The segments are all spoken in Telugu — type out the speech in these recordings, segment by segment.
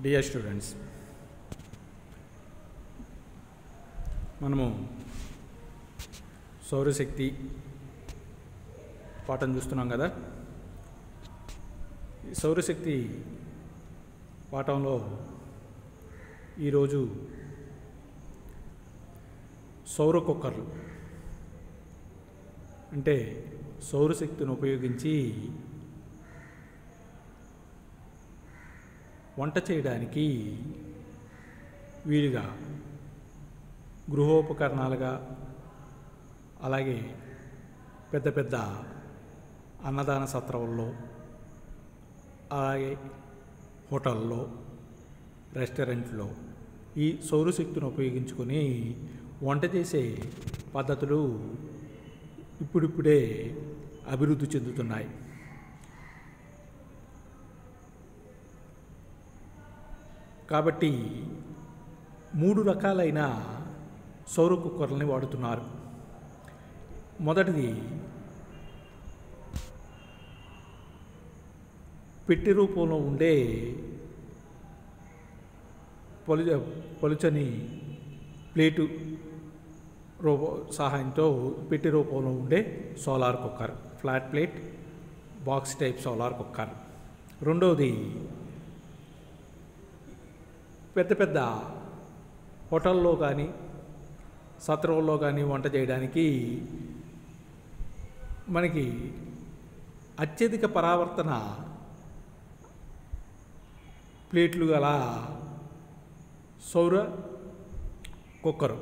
డియర్ స్టూడెంట్స్, మనము సౌరశక్తి పాఠం చూస్తున్నాం కదా. ఈ సౌరశక్తి పాఠంలో ఈరోజు సౌర కుక్కర్లు అంటే సౌరశక్తిని ఉపయోగించి వంట చేయడానికి వీలుగా గృహోపకరణాలుగా, అలాగే పెద్ద పెద్ద అన్నదాన సత్రాల్లో, అలాగే హోటల్లో, రెస్టారెంట్లో ఈ సౌరశక్తిని ఉపయోగించుకొని వంట చేసే పద్ధతులు ఇప్పుడిప్పుడే అభివృద్ధి చెందుతున్నాయి. కాబట్టి 3 రకాలైన సౌర కుక్కర్లని వాడుతున్నారు. మొదటిది పెట్టె రూపంలో ఉండే పలుచని ప్లేటు సహాయంతో పెట్టె రూపంలో ఉండే solar cooker, flat plate box type solar cooker. రెండవది పెద్ద పెద్ద హోటల్లో కానీ సత్రంలో కానీ వంట చేయడానికి మనకి అత్యధిక పరావర్తన ప్లేట్లు గల సౌర కుక్కరు,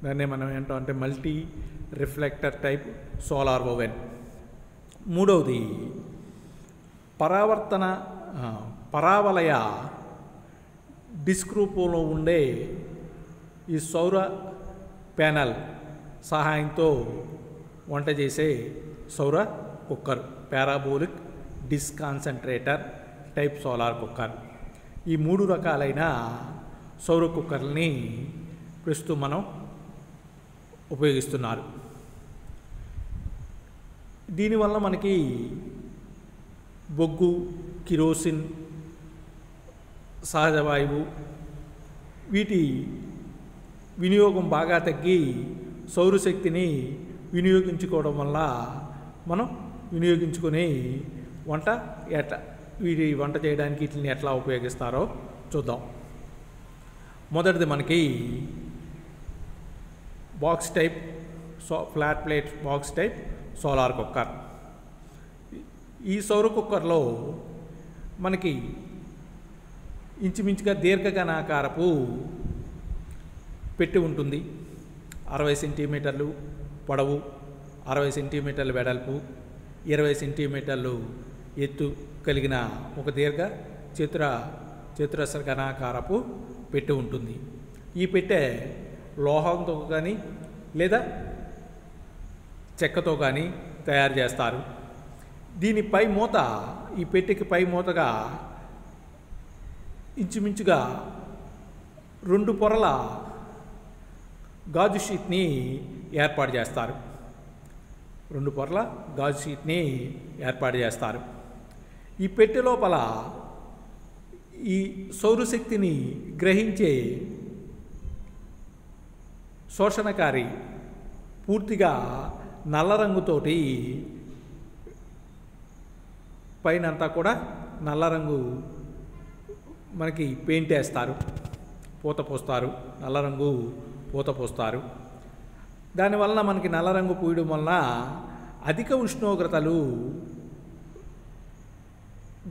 దాన్ని మనం ఏంటో అంటే multi reflector type solar oven. మూడవది పరావలయ డిస్క్ రూపంలో ఉండే ఈ సౌర ప్యానల్ సహాయంతో వంట చేసే సౌర cooker, parabolic disk concentrator type solar cooker. ఈ 3 రకాలైన సౌర కుక్కర్ని ప్రస్తుతం మనం ఉపయోగిస్తున్నారు. దీనివల్ల మనకి బొగ్గు, కిరోసిన్, సహజ వాయువు వీటి వినియోగం బాగా తగ్గి సౌరశక్తిని వినియోగించుకోవడం వల్ల మనం వినియోగించుకొని వంట చేయడానికి వీటిని ఎట్లా ఉపయోగిస్తారో చూద్దాం. మొదటిది మనకి box type flat plate box type solar cooker. ఈ సౌర కుక్కర్లో మనకి ఇంచుమించుగా దీర్ఘఘనాకారపు పెట్టి ఉంటుంది. 60 సెంటీమీటర్లు పొడవు, 60 సెంటీమీటర్ల వెడల్పు, 20 సెంటీమీటర్లు ఎత్తు కలిగిన ఒక చతురస్ర ఘనాకారపు పెట్టె ఉంటుంది. ఈ పెట్టె లోహంతో కానీ లేదా చెక్కతో కానీ తయారు చేస్తారు. దీని పై మూత, ఈ పెట్టెకి పై మూతగా ఇంచుమించుగా 2 పొరల గాజు షీట్ని ఏర్పాటు చేస్తారు. 2 పొరల గాజు షీట్ని ఏర్పాటు చేస్తారు. ఈ పెట్టె లోపల ఈ సౌరశక్తిని గ్రహించే శోషణకారి పూర్తిగా నల్ల రంగుతోటి పైనంతా కూడా నల్ల రంగు మనకి పెయింట్ వేస్తారు, పూత పోస్తారు, నల్ల రంగు పూత పోస్తారు. దానివల్ల మనకి నల్ల రంగు పూయడం వలన అధిక ఉష్ణోగ్రతలు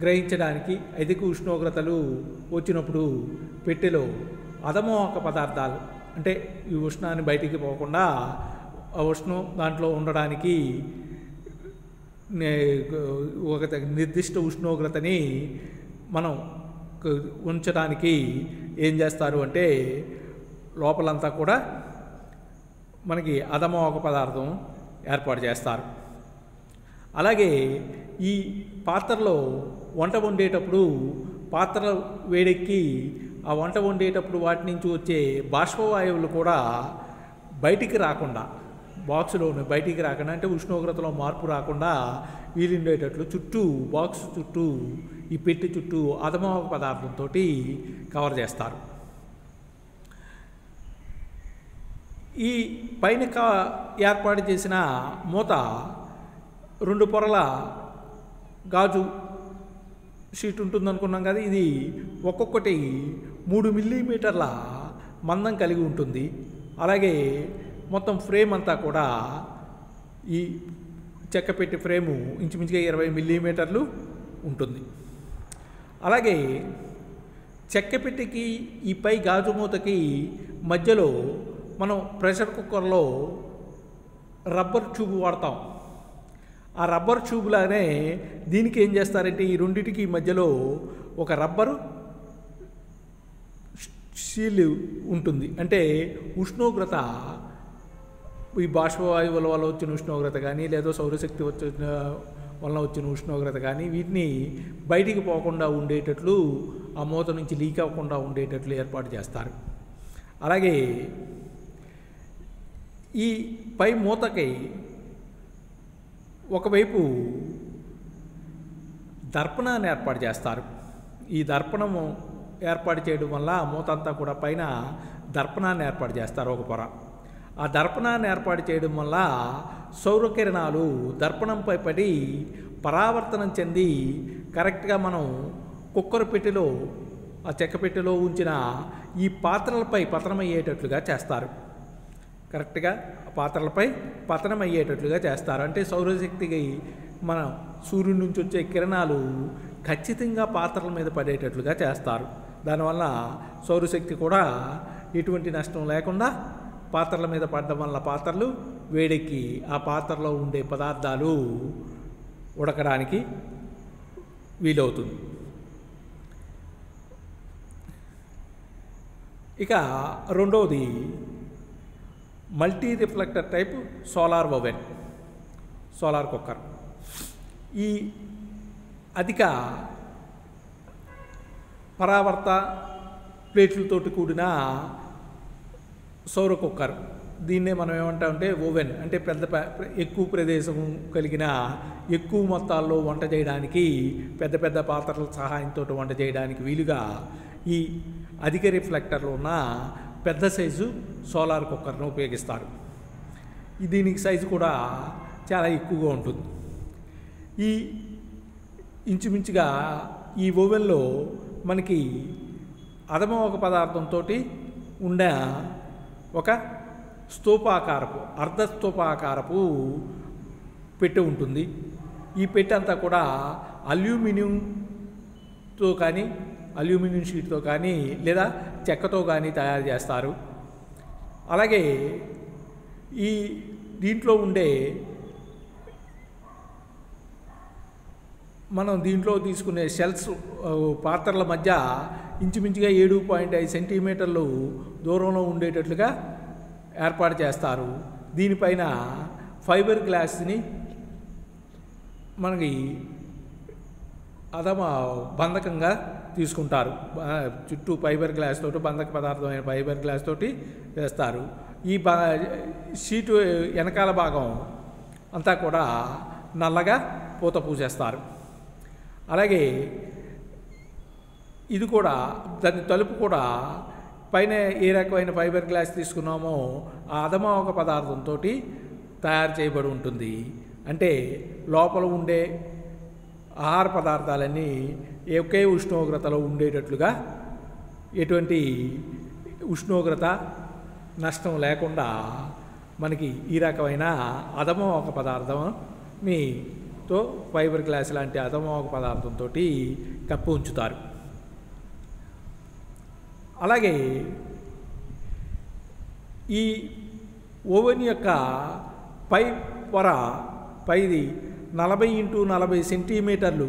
గ్రహించడానికి, అధిక ఉష్ణోగ్రతలు వచ్చినప్పుడు పెట్టెలో అధమోహక పదార్థాలు అంటే ఈ ఉష్ణాన్ని బయటికి పోకుండా ఆ ఉష్ణం దాంట్లో ఉండడానికి ఒక నిర్దిష్ట ఉష్ణోగ్రతని మనం ఉంచడానికి ఏం చేస్తారు అంటే లోపలంతా కూడా మనకి అధమోహక పదార్థం ఏర్పాటు చేస్తారు. అలాగే ఈ పాత్రలో వంట వండేటప్పుడు పాత్ర వేడెక్కి ఆ వంట వండేటప్పుడు వాటి నుంచి వచ్చే బాష్పవాయువులు కూడా బయటికి రాకుండా బాక్సులోనే బయటికి రాకుండా, అంటే ఉష్ణోగ్రతలో మార్పు రాకుండా వీలుండేటట్లు చుట్టూ బాక్స్ చుట్టూ ఈ పెట్టి చుట్టూ అధమోహక పదార్థంతో కవర్ చేస్తారు. ఈ పైన ఏర్పాటు చేసిన మూత 2 పొరల గాజు షీట్ ఉంటుందనుకున్నాం కదా. ఇది ఒక్కొక్కటి 3 మిల్లీమీటర్ల మందం కలిగి ఉంటుంది. అలాగే మొత్తం ఫ్రేమ్ అంతా కూడా ఈ చెక్క పెట్టి ఫ్రేము ఇంచుమించుగా 20 మిల్లీమీటర్లు ఉంటుంది. అలాగే చెక్క పెట్టికి ఈ పై గాజు మూతకి మధ్యలో మనం ప్రెషర్ కుక్కర్లో రబ్బర్ ట్యూబ్ వాడతాం. ఆ రబ్బర్ ట్యూబ్లానే దీనికి ఏం చేస్తారంటే ఈ రెండిటికి మధ్యలో ఒక రబ్బరు సీల్ ఉంటుంది. అంటే ఉష్ణోగ్రత, ఈ బాష్పవాయువుల వల్ల వచ్చిన ఉష్ణోగ్రత కానీ లేదా సౌరశక్తి వల్ల వచ్చిన ఉష్ణోగ్రత కానీ వీటిని బయటికి పోకుండా ఉండేటట్లు, ఆ మూత నుంచి లీక్ అవ్వకుండా ఉండేటట్లు ఏర్పాటు చేస్తారు. అలాగే ఈ పై మూతకి ఒకవైపు దర్పణాన్ని ఏర్పాటు చేస్తారు. ఈ దర్పణము ఏర్పాటు చేయడం వల్ల మూత అంతా కూడా పైన దర్పణాన్ని ఏర్పాటు చేస్తారు, ఒక పొర. ఆ దర్పణాన్ని ఏర్పాటు చేయడం వల్ల సౌరకిరణాలు దర్పణంపై పడి పరావర్తనం చెంది కరెక్ట్గా మనం కుక్కర్ పెట్టెలో, ఆ చెక్క పెట్టెలో ఉంచిన ఈ పాత్రలపై పతనమయ్యేటట్లుగా చేస్తారు. కరెక్ట్గా పాత్రలపై పతనమయ్యేటట్లుగా చేస్తారు. అంటే సౌరశక్తికి మన సూర్యుడి నుంచి వచ్చే కిరణాలు ఖచ్చితంగా పాత్రల మీద పడేటట్లుగా చేస్తారు. దానివల్ల సౌరశక్తి కూడా ఎటువంటి నష్టం లేకుండా పాత్రల మీద పడడం వల్ల పాత్రలు వేడెక్కి ఆ పాత్రలో ఉండే పదార్థాలు ఉడకడానికి వీలవుతుంది. ఇక రెండవది multi reflector type solar oven, solar cooker. ఈ అధిక పరావర్త ప్లేట్లతోటి కూడిన సౌర కుక్కర్, దీన్నే మనం ఏమంటామంటే ఓవెన్. అంటే ఎక్కువ ప్రదేశం కలిగిన, ఎక్కువ మొత్తాల్లో వంట చేయడానికి, పెద్ద పెద్ద పాత్రల సహాయంతో వంట చేయడానికి వీలుగా ఈ అధిక రిఫ్లెక్టర్లు ఉన్న పెద్ద సైజు సోలార్ కుక్కర్ను ఉపయోగిస్తారు. దీనికి సైజు కూడా చాలా ఎక్కువగా ఉంటుంది. ఈ ఇంచుమించుగా ఈ ఓవెన్లో మనకి అధమోహక పదార్థంతో ఉండే ఒక స్తూపాకారపు, అర్ధస్తూపాకారపు పెట్టె ఉంటుంది. ఈ పెట్టె అంతా కూడా అల్యూమినియంతో కానీ, అల్యూమినియం షీట్తో కానీ లేదా చెక్కతో కానీ తయారు చేస్తారు. అలాగే ఈ దీంట్లో ఉండే, మనం దీంట్లో తీసుకునే షెల్స్ పాత్రల మధ్య ఇంచుమించుగా 7.5 సెంటీమీటర్లు దూరంలో ఉండేటట్లుగా ఏర్పాటు చేస్తారు. దీనిపైన ఫైబర్ గ్లాస్ని మనకి బంధకంగా తీసుకుంటారు. చుట్టూ ఫైబర్ గ్లాస్ తోటి, బంధక పదార్థమైన ఫైబర్ గ్లాస్ తోటి వేస్తారు. ఈ షీటు వెనకాల భాగం అంతా కూడా నల్లగా పూత పూసేస్తారు. అలాగే ఇది కూడా, దాని తలుపు కూడా పైన ఏ రకమైన ఫైబర్ గ్లాస్ తీసుకున్నామో ఆ అధమోహక పదార్థంతో తయారు చేయబడి ఉంటుంది. అంటే లోపల ఉండే ఆహార పదార్థాలన్నీ ఒకే ఉష్ణోగ్రతలో ఉండేటట్లుగా, ఎటువంటి ఉష్ణోగ్రత నష్టం లేకుండా మనకి ఈ రకమైన అధమోహక పదార్థంతో, ఫైబర్ గ్లాస్ లాంటి అధమోహక పదార్థంతో కప్పి ఉంచుతారు. అలాగే ఈ ఓవెన్ యొక్క పై పొర, పైది 40x40 సెంటీమీటర్లు,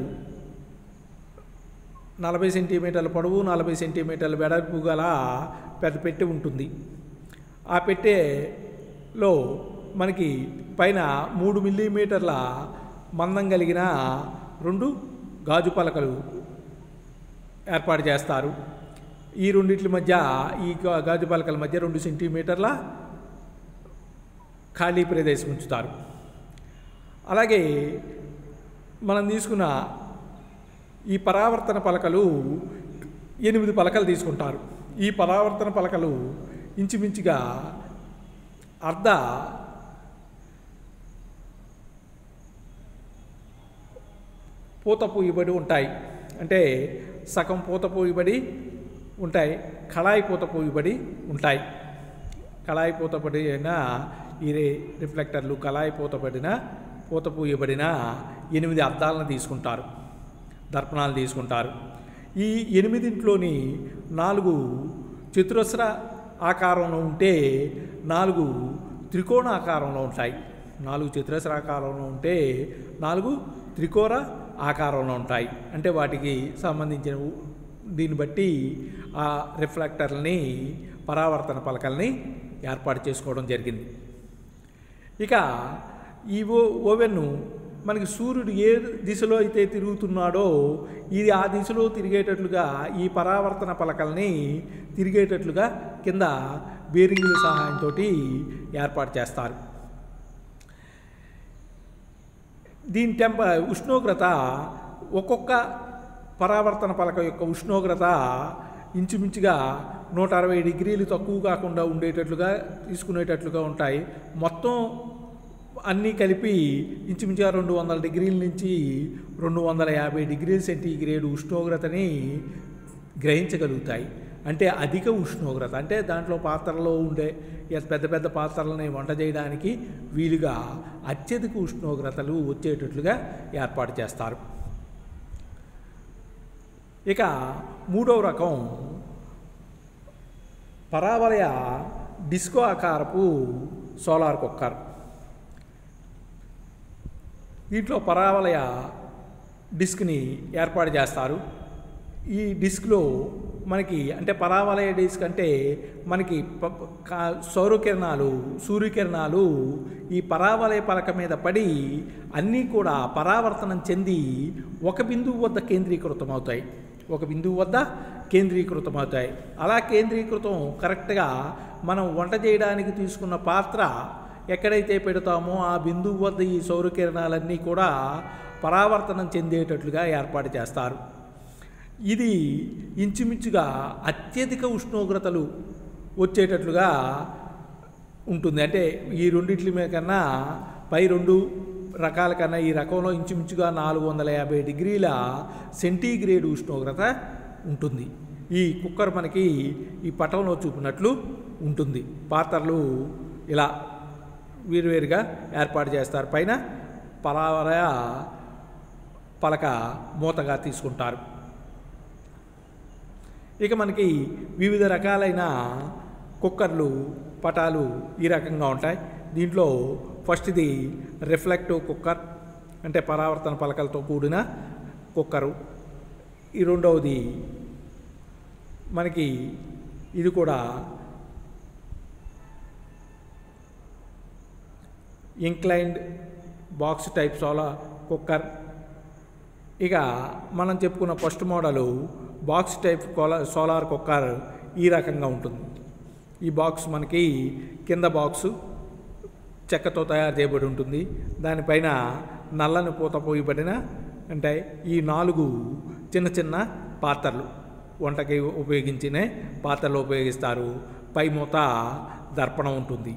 40 సెంటీమీటర్ల పొడవు, 40 సెంటీమీటర్ల వెడల్పు గల పెద్ద పెట్టె ఉంటుంది. ఆ పెట్టెలో మనకి పైన 3 మిల్లీమీటర్ల మందం కలిగిన 2 గాజు పలకలు ఏర్పాటు చేస్తారు. ఈ రెండిట్ల మధ్య, ఈ గాజు పలకల మధ్య 2 సెంటీమీటర్ల ఖాళీ ప్రదేశం ఉంచుతారు. అలాగే మనం తీసుకున్న ఈ పరావర్తన పలకలు 8 పలకలు తీసుకుంటారు. ఈ పరావర్తన పలకలు ఇంచుమించుగా అర్ధ పూత పూయబడి ఉంటాయి. అంటే సగం పూత పూయబడి ఉంటాయి, కళాయి పూత పూయబడి ఉంటాయి. కళాయి పూతపడిన ఈ రిఫ్లెక్టర్లు కళాయి పూత పూయబడిన 8 అద్దాలను తీసుకుంటారు, దర్పణాలు తీసుకుంటారు. ఈ 8 4 చతురస్ర ఆకారంలో ఉంటే 4 త్రికోణ ఆకారంలో ఉంటాయి. 4 చతురస్ర ఆకారంలో ఉంటే 4 త్రికోణ ఆకారంలో ఉంటాయి. అంటే వాటికి సంబంధించిన దీన్ని బట్టి ఆ రిఫ్లెక్టర్లని పరావర్తన పలకల్ని ఏర్పాటు చేసుకోవడం జరిగింది. ఇక ఈ ఓవెన్ మనకి సూర్యుడు ఏ దిశలో అయితే తిరుగుతున్నాడో ఇది ఆ దిశలో తిరిగేటట్లుగా ఈ పరావర్తన పలకల్ని తిరిగేటట్లుగా కింద బేరింగ్ల సహాయంతో ఏర్పాటు చేస్తారు. దీని ఉష్ణోగ్రత ఒక్కొక్క పరావర్తన పలక యొక్క ఉష్ణోగ్రత ఇంచుమించుగా 160 డిగ్రీలు తక్కువ కాకుండా ఉండేటట్లుగా తీసుకునేటట్లుగా ఉంటాయి. మొత్తం అన్నీ కలిపి ఇంచుమించుగా 200 డిగ్రీల నుంచి 250 డిగ్రీల సెంటీగ్రేడ్ ఉష్ణోగ్రతని గ్రహించగలుగుతాయి. అంటే అధిక ఉష్ణోగ్రత, అంటే దాంట్లో పాత్రలో ఉండే పెద్ద పెద్ద పాత్రలని వంట చేయడానికి వీలుగా అత్యధిక ఉష్ణోగ్రతలు వచ్చేటట్లుగా ఏర్పాటు చేస్తారు. ఇక 3వ రకం పరావలయ డిస్కో ఆకారపు సోలార్ కుక్కర్. దీంట్లో పరావలయ డిస్క్ని ఏర్పాటు చేస్తారు. ఈ డిస్క్లో మనకి అంటే పరావలయ డిస్క్ అంటే మనకి సూర్యకిరణాలు ఈ పరావలయ పలక మీద పడి అన్నీ కూడా పరావర్తనం చెంది ఒక బిందువు వద్ద కేంద్రీకృతమవుతాయి. అలా కేంద్రీకృతం కరెక్ట్గా మనం వంట చేయడానికి తీసుకున్న పాత్ర ఎక్కడైతే పెడతామో ఆ బిందువు వద్ద ఈ సౌరకిరణాలన్నీ కూడా పరావర్తనం చెందేటట్లుగా ఏర్పాటు చేస్తారు. ఇది ఇంచుమించుగా అత్యధిక ఉష్ణోగ్రతలు వచ్చేటట్లుగా ఉంటుంది. అంటే ఈ రెండిట్ల మీద కన్నా పై 2 రకాల కన్నా ఈ రకంలో ఇంచుమించుగా 450 డిగ్రీల సెంటీగ్రేడ్ ఉష్ణోగ్రత ఉంటుంది. ఈ కుక్కర్ మనకి ఈ పటంలో చూపినట్లు ఉంటుంది. పాత్రలు ఇలా వేరువేరుగా ఏర్పాటు చేస్తారు. పైన పరావలయ పలక మూతగా తీసుకుంటారు. ఇక మనకి వివిధ రకాలైన కుక్కర్లు పటాలు ఈ రకంగా ఉంటాయి. దీంట్లో ఫస్ట్ది రిఫ్లెక్టివ్ కుక్కర్, అంటే పరావర్తన పలకలతో కూడిన కుక్కరు. ఈ రెండవది మనకి ఇది కూడా inclined box type solar cooker. ఇక మనం చెప్పుకున్న first model box type solar cooker ఈ రకంగా ఉంటుంది. ఈ బాక్స్ మనకి కింద బాక్సు చెక్కతో తయారు చేయబడి ఉంటుంది. దానిపైన నల్లని పూత పోయబడిన అంటే ఈ 4 చిన్న చిన్న పాత్రలు వంటకి ఉపయోగించిన పాత్రలు ఉపయోగిస్తారు. పై మూత దర్పణం ఉంటుంది.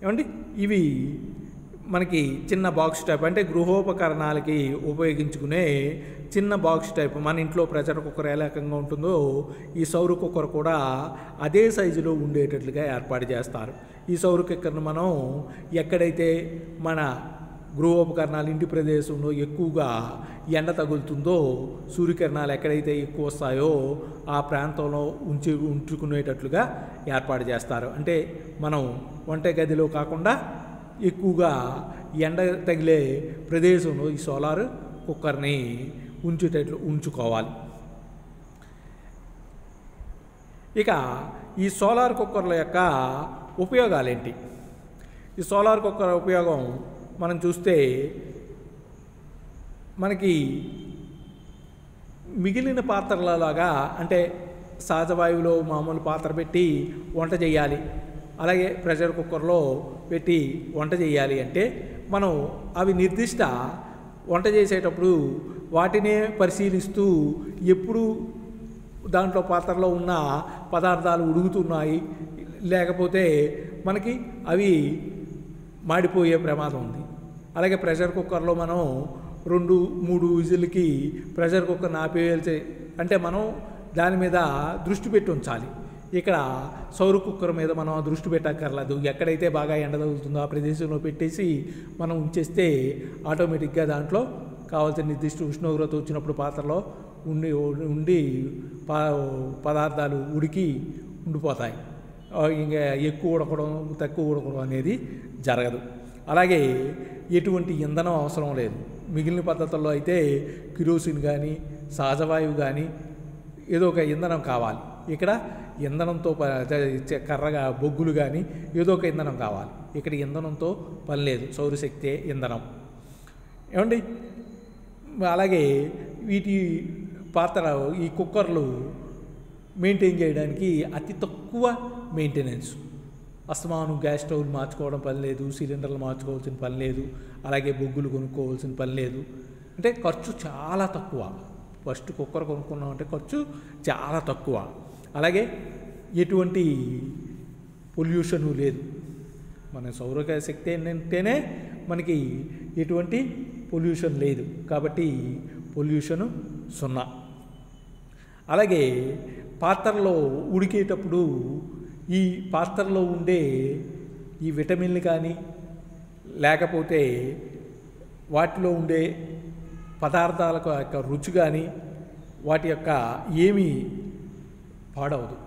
ఏమండి ఇవి మనకి చిన్న బాక్స్ టైప్, అంటే గృహోపకరణాలకి ఉపయోగించుకునే చిన్న బాక్స్ టైప్. మన ఇంట్లో ప్రెషర్ కుక్కర్ ఏ రకంగా ఉంటుందో ఈ సౌర కుక్కర్ కూడా అదే సైజులో ఉండేటట్లుగా ఏర్పాటు చేస్తారు. ఈ సౌర కుక్కర్ను మనం ఎక్కడైతే మన గృహోపకరణాలు ఇంటి ప్రదేశంలో ఎక్కువగా ఎండ తగులుతుందో, సూర్యకిరణాలు ఎక్కడైతే ఎక్కువ వస్తాయో ఆ ప్రాంతంలో ఉంచుకునేటట్లుగా ఏర్పాటు చేస్తారు. అంటే మనం వంట గదిలో కాకుండా ఎక్కువగా ఎండ తగిలే ప్రదేశంలో ఈ సోలార్ కుక్కర్ని ఉంచుకోవాలి. ఇక ఈ సోలార్ కుక్కర్ల యొక్క ఉపయోగాలేంటి? ఈ సోలార్ కుక్కర్ ఉపయోగం మనం చూస్తే మనకి మిగిలిన పాత్రలలాగా, అంటే సహజ వాయువులో మామూలు పాత్ర పెట్టి వంట చేయాలి, అలాగే ప్రెషర్ కుక్కర్లో పెట్టి వంట చేయాలి అంటే మనం అవి నిర్దిష్ట వంట చేసేటప్పుడు వాటినే పరిశీలిస్తూ ఎప్పుడు దాంట్లో పాత్రలో ఉన్న పదార్థాలు ఉడుకుతున్నాయి లేకపోతే మనకి అవి మాడిపోయే ప్రమాదం ఉంది. అలాగే ప్రెషర్ కుక్కర్లో మనం 2-3 విజిల్కి ప్రెషర్ కుక్కర్ని ఆపేయాల్సి అంటే మనం దాని మీద దృష్టి పెట్టి ఉంచాలి. ఇక్కడ సౌర కుక్కర్ మీద మనం దృష్టి పెట్టక్కర్లేదు. ఎక్కడైతే బాగా ఎండ తగులుతుందో ఆ ప్రదేశంలో పెట్టేసి మనం ఉంచేస్తే ఆటోమేటిక్గా దాంట్లో కావాల్సిన నిర్దిష్ట ఉష్ణోగ్రత వచ్చినప్పుడు పాత్రలో ఉండి పదార్థాలు ఉడికి ఉండిపోతాయి. ఇంకా ఎక్కువ ఉడకడం తక్కువ ఉడకడం అనేది జరగదు. అలాగే ఎటువంటి ఇంధనం అవసరం లేదు. మిగిలిన పద్ధతుల్లో అయితే కిరోసిన్ కానీ సహజవాయువు కానీ ఏదో ఒక ఇంధనం కావాలి. ఇక్కడ ఇంధనంతో కర్రగా బొగ్గులు కానీ ఏదో ఒక ఇంధనం కావాలి. ఇక్కడ ఇంధనంతో పని లేదు, సౌరశక్తే ఇంధనం. ఏమండి, అలాగే వీటి పాత్ర ఈ కుక్కర్లు మెయింటైన్ చేయడానికి అతి తక్కువ మెయింటెనెన్స్. అస్తమానం గ్యాస్ స్టవ్లు మార్చుకోవడం పని లేదు, సిలిండర్లు మార్చుకోవాల్సిన పని లేదు, అలాగే బొగ్గులు కొనుక్కోవాల్సిన పని లేదు. అంటే ఖర్చు చాలా తక్కువ. ఫస్ట్ కుక్కర్ కొనుక్కున్నామంటే ఖర్చు చాలా తక్కువ. అలాగే ఎటువంటి పొల్యూషను లేదు. మన సౌర శక్తి ఏంటంటేనే మనకి ఎటువంటి పొల్యూషన్ లేదు కాబట్టి పొల్యూషను 0. అలాగే పాత్రలో ఉడికేటప్పుడు ఈ పాత్రలో ఉండే ఈ విటమిన్లు కానీ లేకపోతే వాటిలో ఉండే పదార్థాల యొక్క రుచి కానీ వాటి యొక్క ఏమీ పాడవదు.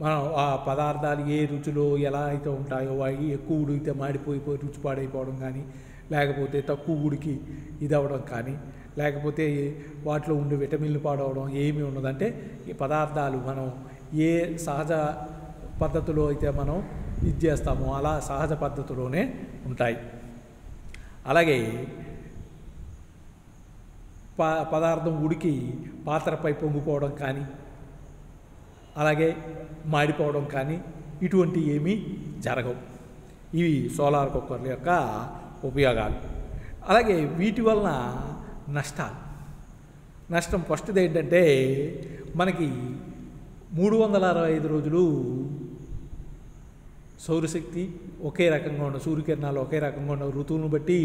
మనం ఆ పదార్థాలు ఏ రుచిలో ఎలా అయితే ఉంటాయో అవి ఎక్కువ ఉడికితే మాడిపోయి రుచి పాడైపోవడం కానీ లేకపోతే తక్కువ ఉడికి ఇది అవ్వడం కానీ లేకపోతే వాటిలో ఉండే విటమిన్లు పాడవడం ఏమీ ఉండదంటే ఈ పదార్థాలు మనం ఏ సహజ పద్ధతిలో అయితే మనం ఇది చేస్తామో అలా సహజ పద్ధతిలోనే ఉంటాయి. అలాగే పదార్థం ఉడికి పాత్రపై పొంగిపోవడం కానీ అలాగే మాడిపోవడం కానీ ఇటువంటి ఏమీ జరగవు. ఇవి సోలార్ కుక్కర్ల యొక్క ఉపయోగాలు. అలాగే వీటి వలన నష్టం ఫస్ట్ది ఏంటంటే మనకి 365 రోజులు సౌరశక్తి ఒకే రకంగా ఉన్న సూర్యకిరణాలు ఒకే రకంగా ఉన్న ఋతువులను బట్టి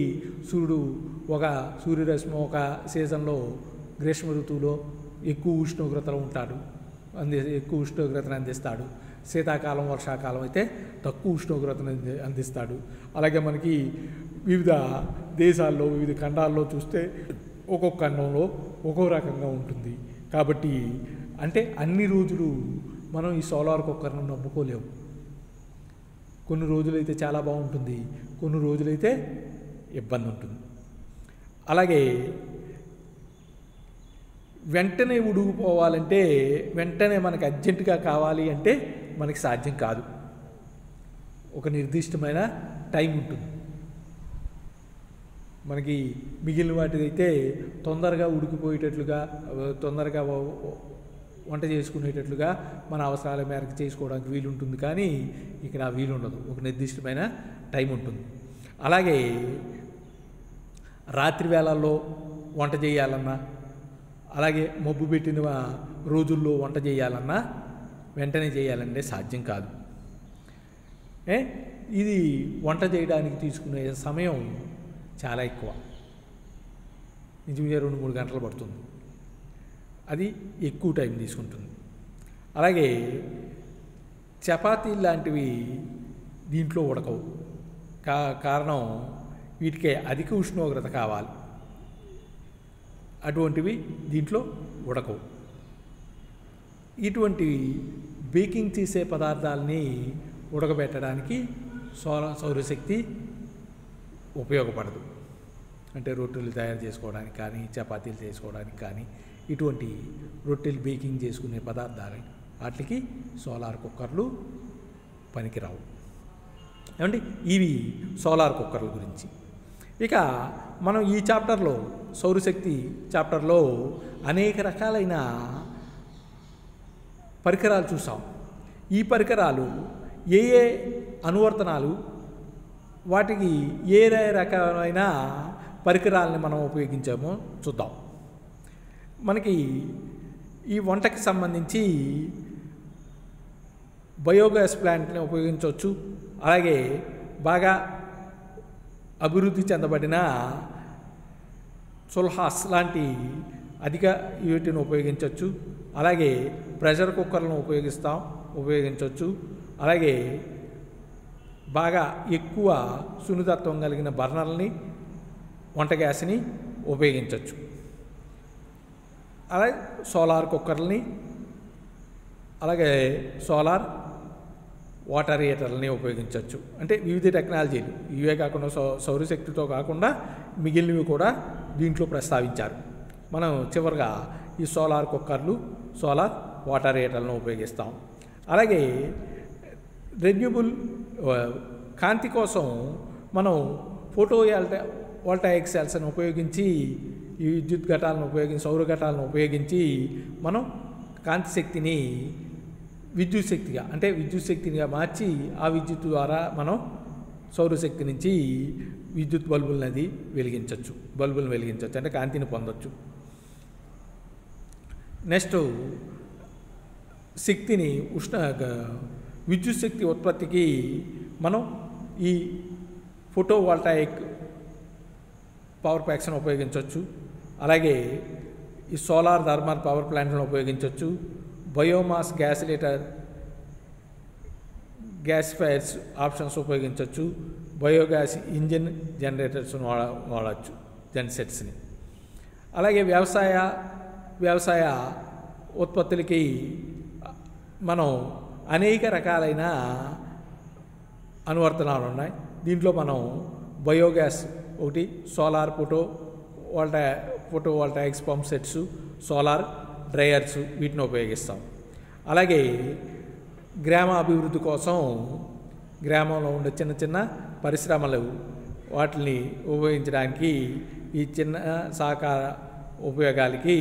సూర్యరశ్మి ఒక సీజన్లో గ్రీష్మ ఋతువులో ఎక్కువ ఉష్ణోగ్రతలో ఉంటాడు, ఎక్కువ ఉష్ణోగ్రతను అందిస్తాడు. శీతాకాలం వర్షాకాలం అయితే తక్కువ ఉష్ణోగ్రతను అందిస్తాడు. అలాగే మనకి వివిధ దేశాల్లో వివిధ ఖండాల్లో చూస్తే ఒక్కొక్క ఖండంలో ఒక్కో రకంగా ఉంటుంది. కాబట్టి అంటే అన్ని రోజులు మనం ఈ సోలార్ కుక్కర్ను నమ్ముకోలేము. కొన్ని రోజులైతే చాలా బాగుంటుంది, కొన్ని రోజులైతే ఇబ్బంది ఉంటుంది. అలాగే వెంటనే ఉడికిపోవాలంటే వెంటనే మనకు అర్జెంటుగా కావాలి అంటే మనకి సాధ్యం కాదు. ఒక నిర్దిష్టమైన టైం ఉంటుంది. మనకి మిగిలిన వాటిదైతే తొందరగా ఉడికిపోయేటట్లుగా తొందరగా వంట చేసుకునేటట్లుగా మన అవసరాల మేరకు చేసుకోవడానికి వీలు ఉంటుంది. కానీ ఇక్కడ ఆ వీలు ఉండదు, ఒక నిర్దిష్టమైన టైం ఉంటుంది. అలాగే రాత్రి వేళల్లో వంట చేయాలన్నా అలాగే మబ్బు పెట్టిన రోజుల్లో వంట చేయాలన్నా వెంటనే చేయాలంటే సాధ్యం కాదు. ఇది వంట చేయడానికి తీసుకునే సమయం చాలా ఎక్కువ, నిజంగా 2-3 గంటలు పడుతుంది. అది ఎక్కువ టైం తీసుకుంటుంది. అలాగే చపాతీలు లాంటివి దీంట్లో ఉడకవు. కారణం వీటికి అధిక ఉష్ణోగ్రత కావాలి, అటువంటివి దీంట్లో ఉడకవు. ఇటువంటి బేకింగ్ చేసే పదార్థాలని ఉడకబెట్టడానికి సౌరశక్తి ఉపయోగపడదు. అంటే రొట్టెలు తయారు చేసుకోవడానికి కానీ చపాతీలు చేసుకోవడానికి కానీ ఇటువంటి రొట్టెలు బేకింగ్ చేసుకునే పదార్థాలు వాటికి సోలార్ కుక్కర్లు పనికిరావు. ఏమండి, ఇవి సోలార్ కుక్కర్ల గురించి. ఇక మనం ఈ చాప్టర్లో సౌరశక్తి చాప్టర్లో అనేక రకాలైన పరికరాలు చూసాం. ఈ పరికరాలు ఏ ఏ అనువర్తనాలు, వాటికి ఏ రకమైన పరికరాలని మనం ఉపయోగించామో చూద్దాం. మనకి ఈ వంటకి సంబంధించి బయోగ్యాస్ ప్లాంట్ని ఉపయోగించవచ్చు. అలాగే బాగా అభివృద్ధి చెందబడిన సుల్హాస్ లాంటి అధిక వీటిని ఉపయోగించవచ్చు. అలాగే ప్రెషర్ కుక్కర్లను ఉపయోగించవచ్చు. అలాగే బాగా ఎక్కువ సున్నితత్వం కలిగిన బర్నర్ని, వంట గ్యాస్ని ఉపయోగించవచ్చు. అలాగే సోలార్ కుక్కర్ని, అలాగే సోలార్ వాటర్ హీటర్లని ఉపయోగించవచ్చు. అంటే వివిధ టెక్నాలజీలు ఇవే కాకుండా సౌరశక్తితో కాకుండా మిగిలినవి కూడా దీంట్లో ప్రస్తావించారు. మనం చివరిగా ఈ సోలార్ కుక్కర్లు, సోలార్ వాటర్ హీటర్లను ఉపయోగిస్తాం. అలాగే రెన్యూబుల్ కాంతి కోసం మనం ఫోటో వోల్టాయిక్ సెల్స్ని ఉపయోగించి, ఈ విద్యుత్ ఘటాలను సౌర ఘటాలను ఉపయోగించి మనం కాంతి శక్తిని విద్యుత్ శక్తిగా మార్చి ఆ విద్యుత్ ద్వారా మనం సౌరశక్తి నుంచి విద్యుత్ బల్బులను వెలిగించవచ్చు, అంటే కాంతిని పొందొచ్చు. నెక్స్ట్ శక్తిని విద్యుత్ శక్తి ఉత్పత్తికి మనం ఈ ఫోటో వోల్టాయిక్ పవర్ ప్యాక్స్ను ఉపయోగించవచ్చు. అలాగే ఈ సోలార్ థర్మల్ పవర్ ప్లాంట్లను ఉపయోగించవచ్చు. బయోమాస్ గ్యాసిఫైర్స్ ఆప్షన్స్ ఉపయోగించవచ్చు. బయోగ్యాస్ ఇంజిన్ జనరేటర్స్ను వాడచ్చు, జెన్సెట్స్ని. అలాగే వ్యవసాయ ఉత్పత్తులకి మనం అనేక రకాలైన అనువర్తనాలు ఉన్నాయి. దీంట్లో మనం బయోగ్యాస్ ఒకటి, solar photovoltaics pump sets, solar dryers, వీటిని ఉపయోగిస్తాం. అలాగే గ్రామ అభివృద్ధి కోసం గ్రామంలో ఉండే చిన్న చిన్న పరిశ్రమలు, వాటిని ఉపయోగించడానికి ఈ చిన్న సహకార ఉపయోగాలకి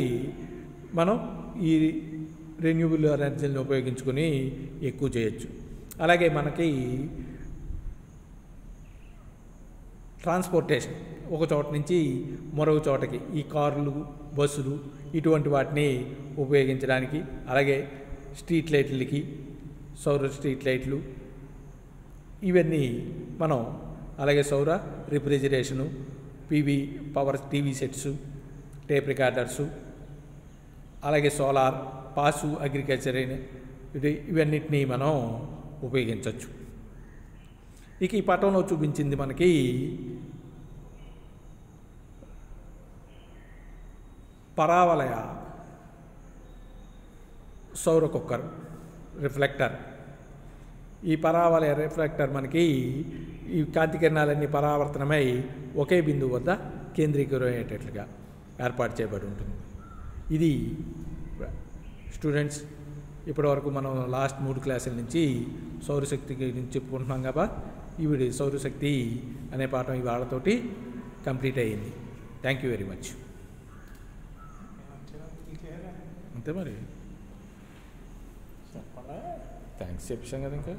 మనం ఈ రెన్యూబుల్ ఎనర్జీని ఉపయోగించుకొని ఎక్కువ చేయొచ్చు. అలాగే మనకి ట్రాన్స్పోర్టేషన్, ఒక చోట నుంచి మరొక చోటకి ఈ కార్లు, బస్సులు, ఇటువంటి వాటిని ఉపయోగించడానికి, అలాగే స్ట్రీట్ లైట్లకి, సౌర స్ట్రీట్ లైట్లు, ఇవన్నీ మనం, అలాగే సౌర రిఫ్రిజిరేషను, పవర్ టీవీ సెట్స్, టేప్ రికార్డర్సు, అలాగే సోలార్ పాసు అగ్రికల్చర్, ఇవన్నిటినీ మనం ఉపయోగించవచ్చు. ఇక ఈ పటంలో చూపించింది మనకి పరావలయ సౌర కుక్కర్ రిఫ్లెక్టర్. ఈ పరావలయ రిఫ్లెక్టర్ మనకి ఈ కాంతి కిరణాలన్నీ పరావర్తనమై ఒకే బిందువు వద్ద కేంద్రీకరమయ్యేటట్లుగా ఏర్పాటు చేయబడి ఉంటుంది. ఇది స్టూడెంట్స్, ఇప్పటివరకు మనం లాస్ట్ 3 క్లాసుల నుంచి సౌరశక్తి గురించి చెప్పుకుంటున్నాం కదా. ఈవిడ సౌరశక్తి అనే పాఠం ఇవాళతోటి కంప్లీట్ అయ్యింది. Thank you very much. అంతే మరి, థ్యాంక్స్ చెప్పాం కదా. ఇంకా